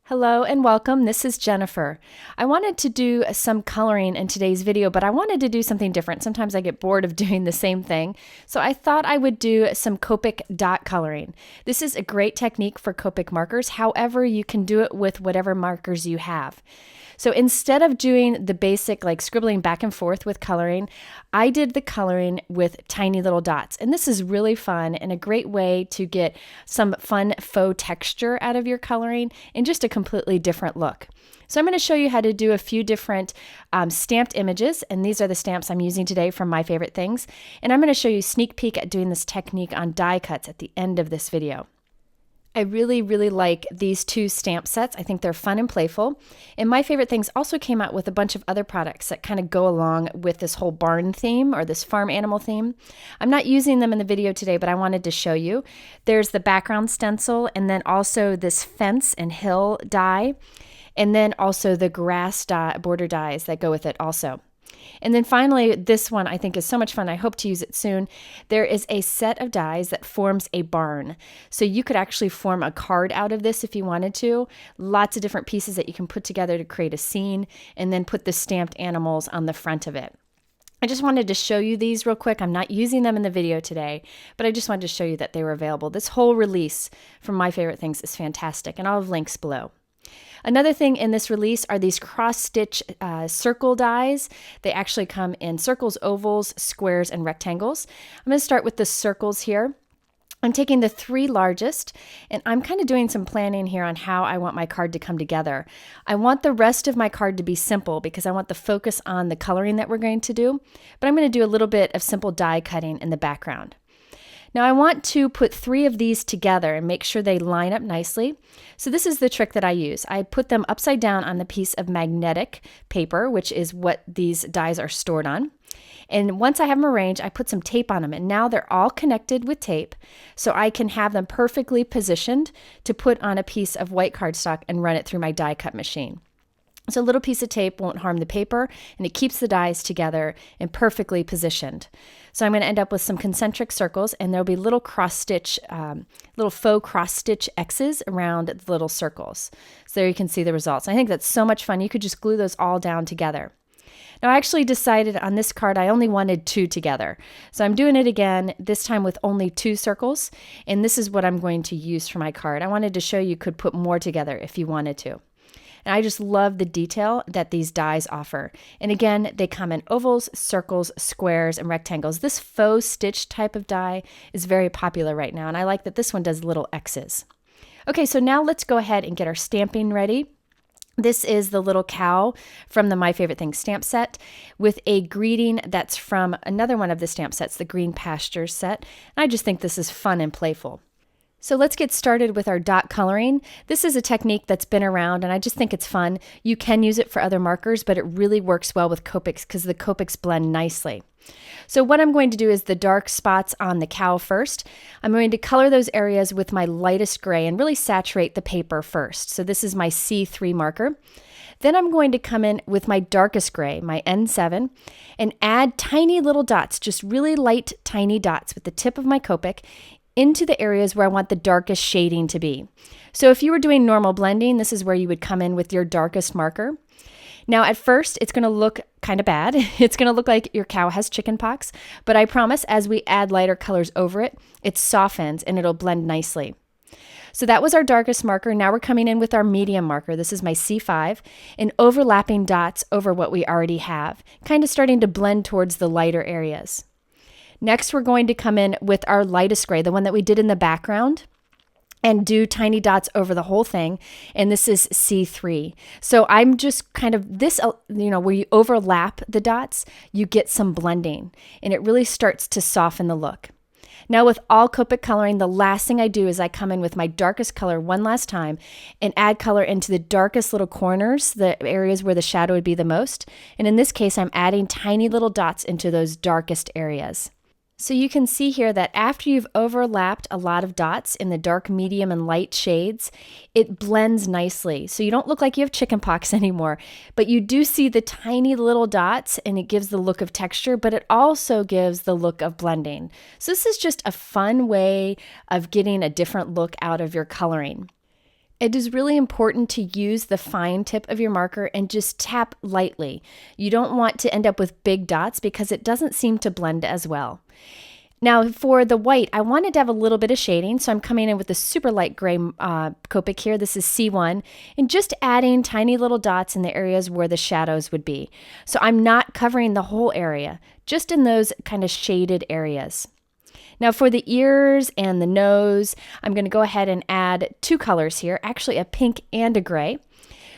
Hello and welcome. This is Jennifer. I wanted to do some coloring in today's video, but I wanted to do something different. Sometimes I get bored of doing the same thing. So I thought I would do some Copic Dot Coloring. This is a great technique for Copic markers. However, you can do it with whatever markers you have. So instead of doing the basic like scribbling back and forth with coloring, I did the coloring with tiny little dots. And this is really fun and a great way to get some fun faux texture out of your coloring and just a completely different look. So I'm going to show you how to do a few different stamped images, and these are the stamps I'm using today from My Favorite Things. And I'm going to show you a sneak peek at doing this technique on die cuts at the end of this video. I really like these two stamp sets. I think they're fun and playful. And My Favorite Things also came out with a bunch of other products that kind of go along with this whole barn theme or this farm animal theme. I'm not using them in the video today, but I wanted to show you. There's the background stencil, and then also this fence and hill die, and then also the grass border dies that go with it also. And then finally, this one I think is so much fun. I hope to use it soon. There is a set of dies that forms a barn. So you could actually form a card out of this if you wanted to. Lots of different pieces that you can put together to create a scene and then put the stamped animals on the front of it. I just wanted to show you these real quick. I'm not using them in the video today, but I just wanted to show you that they were available. This whole release from My Favorite Things is fantastic, and I'll have links below. Another thing in this release are these cross-stitch circle dies. They actually come in circles, ovals, squares, and rectangles. I'm going to start with the circles here. I'm taking the three largest, and I'm kind of doing some planning here on how I want my card to come together. I want the rest of my card to be simple because I want the focus on the coloring that we're going to do, but I'm going to do a little bit of simple die cutting in the background. Now I want to put three of these together and make sure they line up nicely. So this is the trick that I use. I put them upside down on a piece of magnetic paper, which is what these dies are stored on. And once I have them arranged, I put some tape on them, and now they're all connected with tape, so I can have them perfectly positioned to put on a piece of white cardstock and run it through my die cut machine. So a little piece of tape won't harm the paper, and it keeps the dies together and perfectly positioned. So I'm going to end up with some concentric circles, and there'll be little cross-stitch, little faux cross-stitch X's around the little circles. So there you can see the results. I think that's so much fun. You could just glue those all down together. Now I actually decided on this card I only wanted two together. So I'm doing it again, this time with only two circles, and this is what I'm going to use for my card. I wanted to show you could put more together if you wanted to. And I just love the detail that these dies offer. And again, they come in ovals, circles, squares, and rectangles. This faux stitch type of die is very popular right now, and I like that this one does little X's. Okay, so now let's go ahead and get our stamping ready. This is the little cow from the My Favorite Things stamp set with a greeting that's from another one of the stamp sets, the Green Pastures set. And I just think this is fun and playful. So let's get started with our dot coloring. This is a technique that's been around, and I just think it's fun. You can use it for other markers, but it really works well with Copics because the Copics blend nicely. So what I'm going to do is the dark spots on the cow first. I'm going to color those areas with my lightest gray and really saturate the paper first. So this is my C3 marker. Then I'm going to come in with my darkest gray, my N7, and add tiny little dots, just really light tiny dots with the tip of my Copic into the areas where I want the darkest shading to be. So if you were doing normal blending, this is where you would come in with your darkest marker. Now at first, it's going to look kind of bad. It's going to look like your cow has chicken pox, but I promise as we add lighter colors over it, it softens and it'll blend nicely. So that was our darkest marker. Now we're coming in with our medium marker. This is my C5, and overlapping dots over what we already have, kind of starting to blend towards the lighter areas. Next, we're going to come in with our lightest gray, the one that we did in the background, and do tiny dots over the whole thing. And this is C3. So I'm just kind of this, where you overlap the dots, you get some blending, and it really starts to soften the look. Now with all Copic coloring, the last thing I do is I come in with my darkest color one last time and add color into the darkest little corners, the areas where the shadow would be the most. And in this case, I'm adding tiny little dots into those darkest areas. So you can see here that after you've overlapped a lot of dots in the dark, medium, and light shades, it blends nicely. So you don't look like you have chickenpox anymore, but you do see the tiny little dots, and it gives the look of texture, but it also gives the look of blending. So this is just a fun way of getting a different look out of your coloring. It is really important to use the fine tip of your marker and just tap lightly. You don't want to end up with big dots because it doesn't seem to blend as well. Now for the white, I wanted to have a little bit of shading, so I'm coming in with a super light gray Copic here. This is C1, and just adding tiny little dots in the areas where the shadows would be. So I'm not covering the whole area, just in those kind of shaded areas. Now for the ears and the nose, I'm going to go ahead and add two colors here, actually a pink and a gray.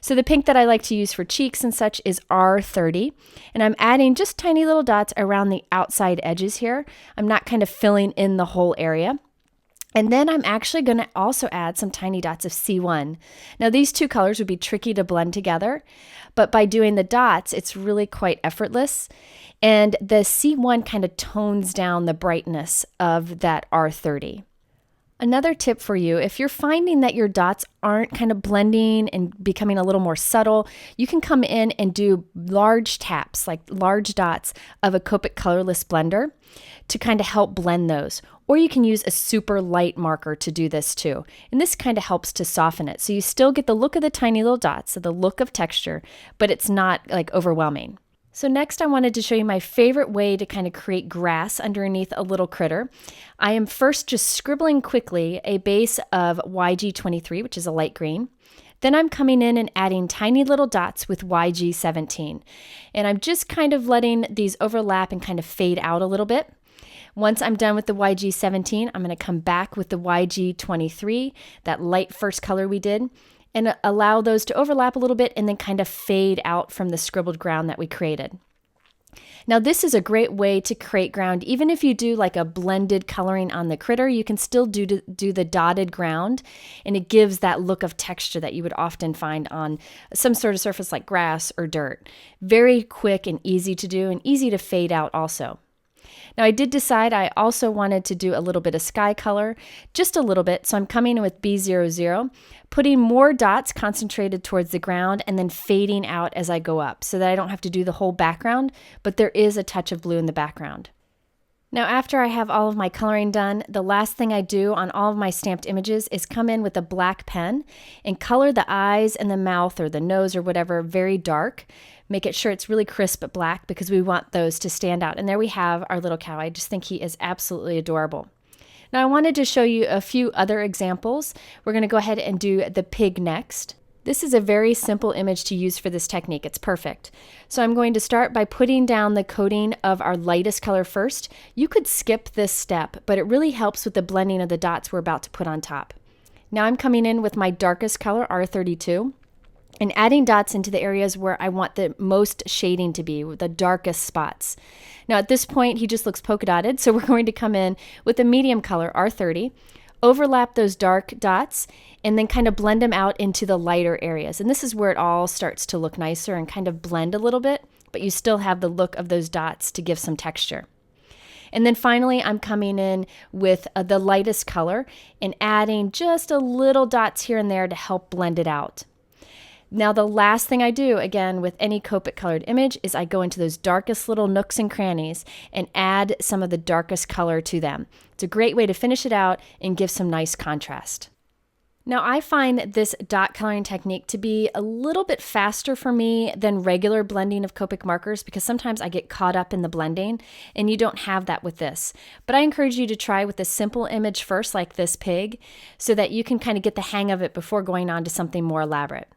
So the pink that I like to use for cheeks and such is R30, and I'm adding just tiny little dots around the outside edges here. I'm not kind of filling in the whole area. And then I'm actually going to also add some tiny dots of C1. Now these two colors would be tricky to blend together, but by doing the dots, it's really quite effortless. And the C1 kind of tones down the brightness of that R30. Another tip for you, if you're finding that your dots aren't kind of blending and becoming a little more subtle, you can come in and do large taps, like large dots of a Copic colorless blender to kind of help blend those. Or you can use a super light marker to do this too. And this kind of helps to soften it. So you still get the look of the tiny little dots, so the look of texture, but it's not like overwhelming. So next I wanted to show you my favorite way to kind of create grass underneath a little critter. I am first just scribbling quickly a base of YG23, which is a light green. Then I'm coming in and adding tiny little dots with YG17. And I'm just kind of letting these overlap and kind of fade out a little bit. Once I'm done with the YG17, I'm going to come back with the YG23, that light first color we did, and allow those to overlap a little bit and then kind of fade out from the scribbled ground that we created. Now this is a great way to create ground. Even if you do like a blended coloring on the critter, you can still do the dotted ground, and it gives that look of texture that you would often find on some sort of surface like grass or dirt. Very quick and easy to do, and easy to fade out also. Now I did decide I also wanted to do a little bit of sky color, just a little bit, so I'm coming in with B00, putting more dots concentrated towards the ground and then fading out as I go up so that I don't have to do the whole background, but there is a touch of blue in the background. Now after I have all of my coloring done, the last thing I do on all of my stamped images is come in with a black pen and color the eyes and the mouth or the nose or whatever very dark. Make it sure it's really crisp black because we want those to stand out. And there we have our little cow. I just think he is absolutely adorable. Now I wanted to show you a few other examples. We're going to go ahead and do the pig next. This is a very simple image to use for this technique. It's perfect. So I'm going to start by putting down the coating of our lightest color first. You could skip this step, but it really helps with the blending of the dots we're about to put on top. Now I'm coming in with my darkest color, R32. And adding dots into the areas where I want the most shading to be, the darkest spots. Now at this point, he just looks polka dotted, so we're going to come in with a medium color, R30, overlap those dark dots, and then kind of blend them out into the lighter areas. And this is where it all starts to look nicer and kind of blend a little bit, but you still have the look of those dots to give some texture. And then finally, I'm coming in with the lightest color and adding just a little dots here and there to help blend it out. Now the last thing I do, again, with any Copic colored image is I go into those darkest little nooks and crannies and add some of the darkest color to them. It's a great way to finish it out and give some nice contrast. Now I find this dot coloring technique to be a little bit faster for me than regular blending of Copic markers because sometimes I get caught up in the blending and you don't have that with this. But I encourage you to try with a simple image first like this pig so that you can kind of get the hang of it before going on to something more elaborate.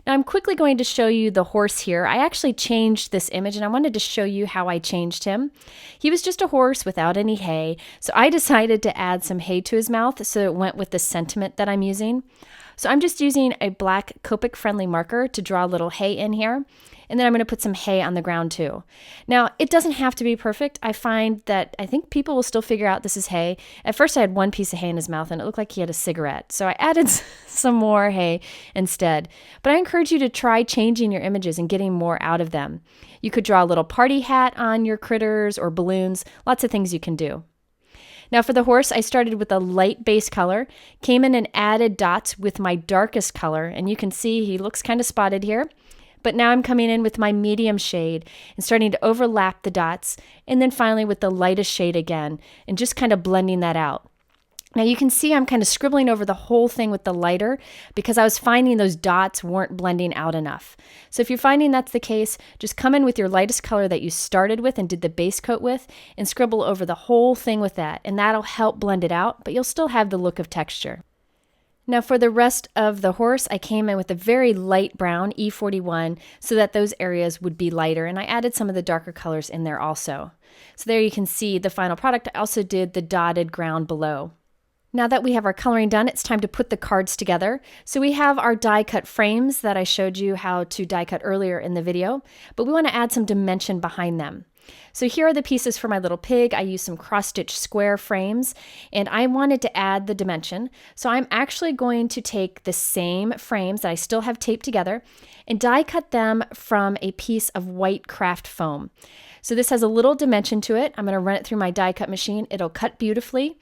Now I'm quickly going to show you the horse here. I actually changed this image and I wanted to show you how I changed him. He was just a horse without any hay, so I decided to add some hay to his mouth so it went with the sentiment that I'm using. So I'm just using a black Copic friendly marker to draw a little hay in here. And then I'm going to put some hay on the ground too. Now, it doesn't have to be perfect. I find that I think people will still figure out this is hay. At first I had one piece of hay in his mouth and it looked like he had a cigarette. So I added some more hay instead. But I encourage you to try changing your images and getting more out of them. You could draw a little party hat on your critters or balloons. Lots of things you can do. Now for the horse, I started with a light base color, came in and added dots with my darkest color. And you can see he looks kind of spotted here. But now I'm coming in with my medium shade and starting to overlap the dots, and then finally with the lightest shade again, and just kind of blending that out. Now you can see I'm kind of scribbling over the whole thing with the lighter because I was finding those dots weren't blending out enough. So if you're finding that's the case, just come in with your lightest color that you started with and did the base coat with and scribble over the whole thing with that, and that'll help blend it out, but you'll still have the look of texture. Now for the rest of the horse, I came in with a very light brown, E41, so that those areas would be lighter, and I added some of the darker colors in there also. So there you can see the final product. I also did the dotted ground below. Now that we have our coloring done, it's time to put the cards together. So we have our die cut frames that I showed you how to die cut earlier in the video, but we want to add some dimension behind them. So here are the pieces for my little pig. I used some cross-stitch square frames, and I wanted to add the dimension. So I'm actually going to take the same frames that I still have taped together and die cut them from a piece of white craft foam. So this has a little dimension to it. I'm going to run it through my die cut machine. It'll cut beautifully.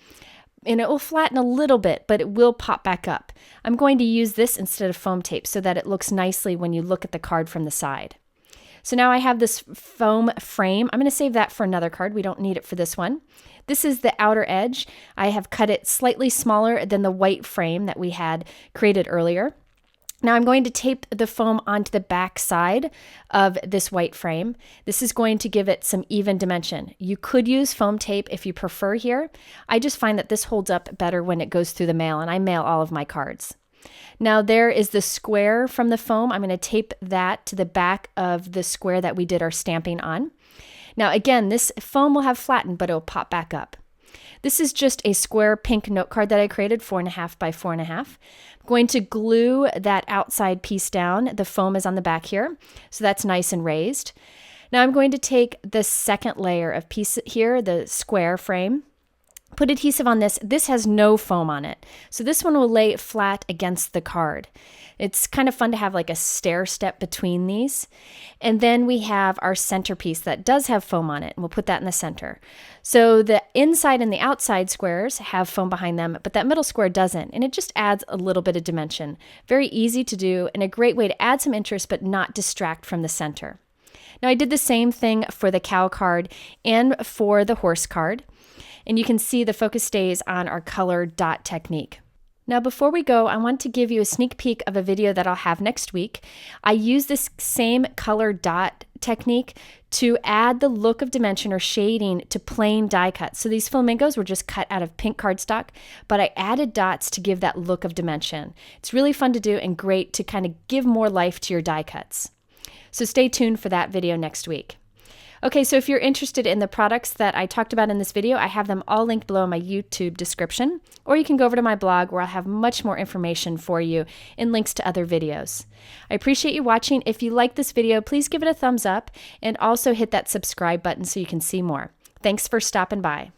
And it will flatten a little bit, but it will pop back up. I'm going to use this instead of foam tape so that it looks nicely when you look at the card from the side. So now I have this foam frame. I'm going to save that for another card. We don't need it for this one. This is the outer edge. I have cut it slightly smaller than the white frame that we had created earlier. Now I'm going to tape the foam onto the back side of this white frame. This is going to give it some even dimension. You could use foam tape if you prefer here. I just find that this holds up better when it goes through the mail, and I mail all of my cards. Now there is the square from the foam. I'm going to tape that to the back of the square that we did our stamping on. Now again, this foam will have flattened, but it will pop back up. This is just a square pink note card that I created, 4.5 by 4.5. I'm going to glue that outside piece down. The foam is on the back here, so that's nice and raised. Now I'm going to take the second layer of piece here, the square frame, put adhesive on this. This has no foam on it, so this one will lay flat against the card. It's kind of fun to have like a stair step between these. And then we have our centerpiece that does have foam on it, and we'll put that in the center. So the inside and the outside squares have foam behind them, but that middle square doesn't, and it just adds a little bit of dimension. Very easy to do and a great way to add some interest but not distract from the center. Now I did the same thing for the cow card and for the horse card, and you can see the focus stays on our color dot technique. Now before we go, I want to give you a sneak peek of a video that I'll have next week. I use this same color dot technique to add the look of dimension or shading to plain die cuts. So these flamingos were just cut out of pink cardstock, but I added dots to give that look of dimension. It's really fun to do and great to kind of give more life to your die cuts. So stay tuned for that video next week. Okay, so if you're interested in the products that I talked about in this video, I have them all linked below in my YouTube description, or you can go over to my blog where I'll have much more information for you and links to other videos. I appreciate you watching. If you like this video, please give it a thumbs up and also hit that subscribe button so you can see more. Thanks for stopping by.